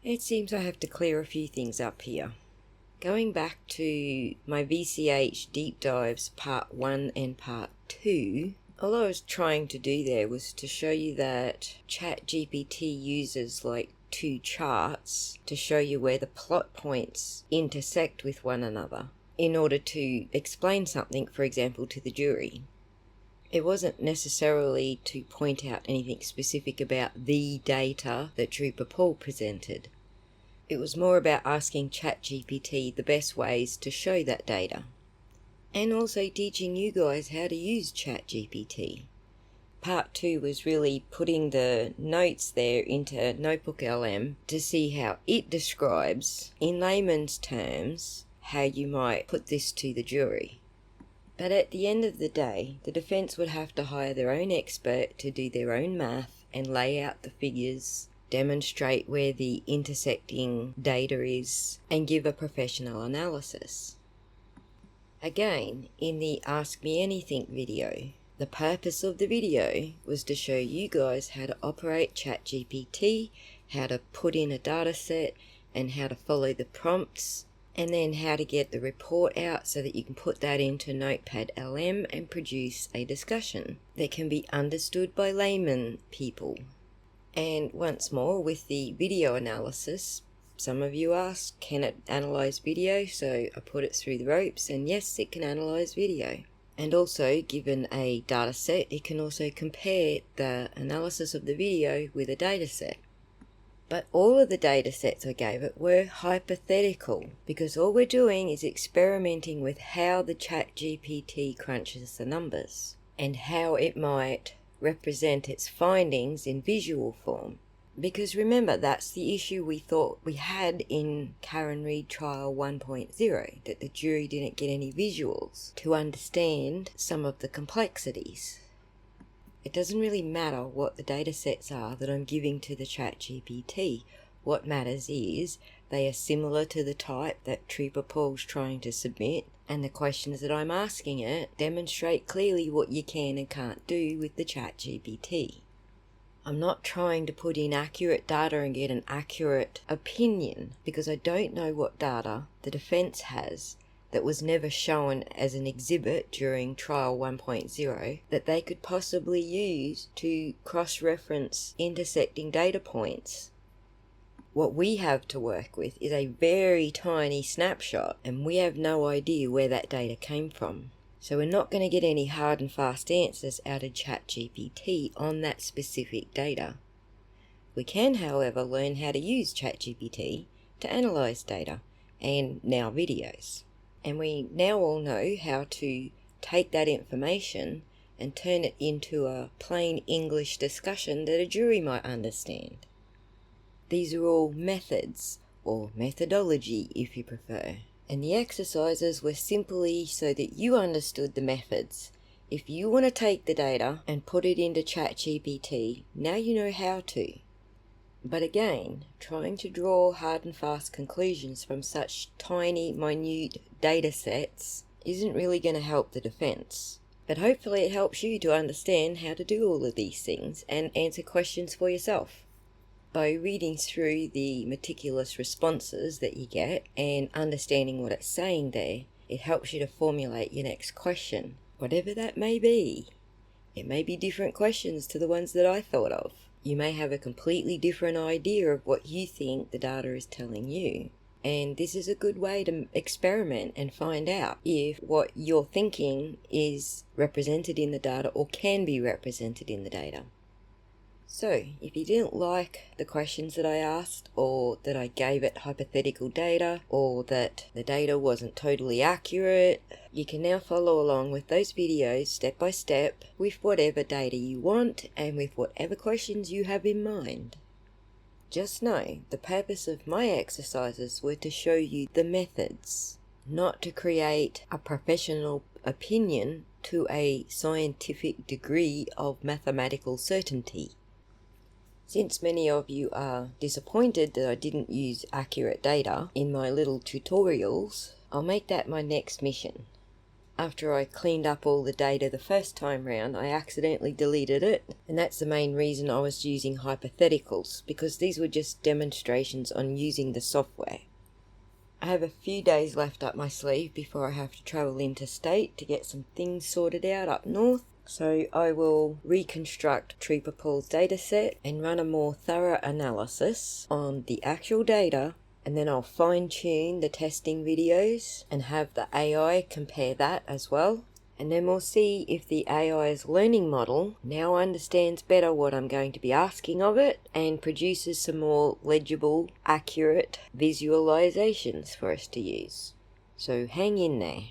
It seems I have to clear a few things up here. Going back to my VCH deep dives part 1 and part 2, all I was trying to do there was to show you that ChatGPT uses like 2 charts to show you where the plot points intersect with one another in order to explain something, for example, to the jury. It wasn't necessarily to point out anything specific about the data that Trooper Paul presented. It was more about asking ChatGPT the best ways to show that data. And also teaching you guys how to use ChatGPT. Part 2 was really putting the notes there into Notebook LM to see how it describes, in layman's terms, how you might put this to the jury. But at the end of the day, the defence would have to hire their own expert to do their own math and lay out the figures, demonstrate where the intersecting data is, and give a professional analysis. Again, in the Ask Me Anything video, the purpose of the video was to show you guys how to operate ChatGPT, how to put in a dataset, and how to follow the prompts, and then how to get the report out so that you can put that into Notepad LM and produce a discussion that can be understood by layman people. And once more, with the video analysis, some of you asked, can it analyse video? So I put it through the ropes, and yes, it can analyse video. And also, given a data set, it can also compare the analysis of the video with a data set. But all of the data sets I gave it were hypothetical, because all we're doing is experimenting with how the ChatGPT crunches the numbers, and how it might represent its findings in visual form. Because remember, that's the issue we thought we had in Karen Reid Trial 1.0, that the jury didn't get any visuals to understand some of the complexities. It doesn't really matter what the data sets are that I'm giving to the ChatGPT. What matters is they are similar to the type that Trooper Paul's trying to submit, and the questions that I'm asking it demonstrate clearly what you can and can't do with the ChatGPT. I'm not trying to put in accurate data and get an accurate opinion, because I don't know what data the defence has that was never shown as an exhibit during Trial 1.0 that they could possibly use to cross-reference intersecting data points. What we have to work with is a very tiny snapshot, and we have no idea where that data came from. So we're not going to get any hard and fast answers out of ChatGPT on that specific data. We can, however, learn how to use ChatGPT to analyse data, and now videos. And we now all know how to take that information and turn it into a plain English discussion that a jury might understand. These are all methods, or methodology if you prefer. And the exercises were simply so that you understood the methods. If you want to take the data and put it into ChatGPT, now you know how to. But again, trying to draw hard and fast conclusions from such tiny, minute data sets isn't really going to help the defence. But hopefully it helps you to understand how to do all of these things and answer questions for yourself. By reading through the meticulous responses that you get and understanding what it's saying there, it helps you to formulate your next question, whatever that may be. It may be different questions to the ones that I thought of. You may have a completely different idea of what you think the data is telling you. And this is a good way to experiment and find out if what you're thinking is represented in the data or can be represented in the data. So, if you didn't like the questions that I asked, or that I gave it hypothetical data, or that the data wasn't totally accurate, you can now follow along with those videos step by step with whatever data you want and with whatever questions you have in mind. Just know, the purpose of my exercises were to show you the methods, not to create a professional opinion to a scientific degree of mathematical certainty. Since many of you are disappointed that I didn't use accurate data in my little tutorials, I'll make that my next mission. after I cleaned up all the data the first time round, I accidentally deleted it, and that's the main reason I was using hypotheticals, because these were just demonstrations on using the software. I have a few days left up my sleeve before I have to travel interstate to get some things sorted out up north, so I will reconstruct Trooper Paul's dataset and run a more thorough analysis on the actual data, and then I'll fine-tune the testing videos and have the AI compare that as well. And then we'll see if the AI's learning model now understands better what I'm going to be asking of it and produces some more legible, accurate visualizations for us to use. So hang in there.